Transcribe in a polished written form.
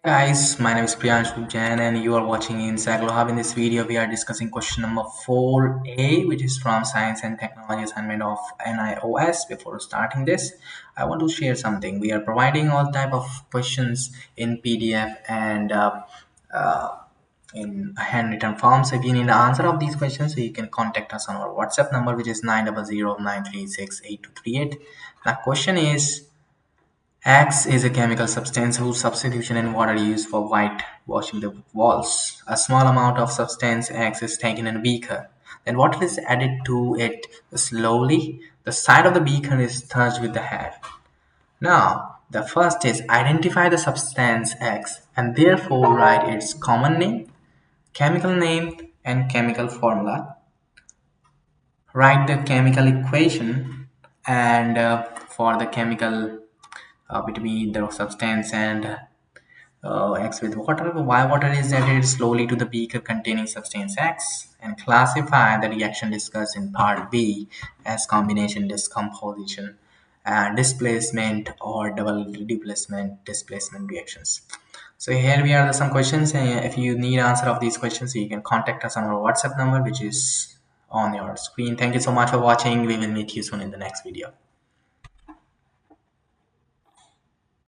Guys, my name is Priyanshu Jain and you are watching Inside Hub. In this video, we are discussing question number 4A, which is from Science and Technology assignment of NIOS. Before starting this, I want to share something. We are providing all type of questions in PDF and uh, in handwritten form. So if you need the answer of these questions, so you can contact us on our WhatsApp number, which is 900-936-8238. The question is, Axe is a chemical substance whose substitution in water is used for whitewashing the walls. A small amount of substance X is taken in a beaker. Then water is added to it slowly. The side of the beaker is touched with the head. Now, the first is identify the substance X and therefore write its common name, and chemical formula. Write the chemical equation and for the chemical between the substance and X with water. Why water is added slowly to the beaker containing substance X, and classify the reaction discussed in part B as combination decomposition, displacement or double displacement reactions. So here we are some questions. If you need answer of these questions, you can contact us on our WhatsApp number, which is on your screen. Thank you so much for watching. We will meet you soon in the next video.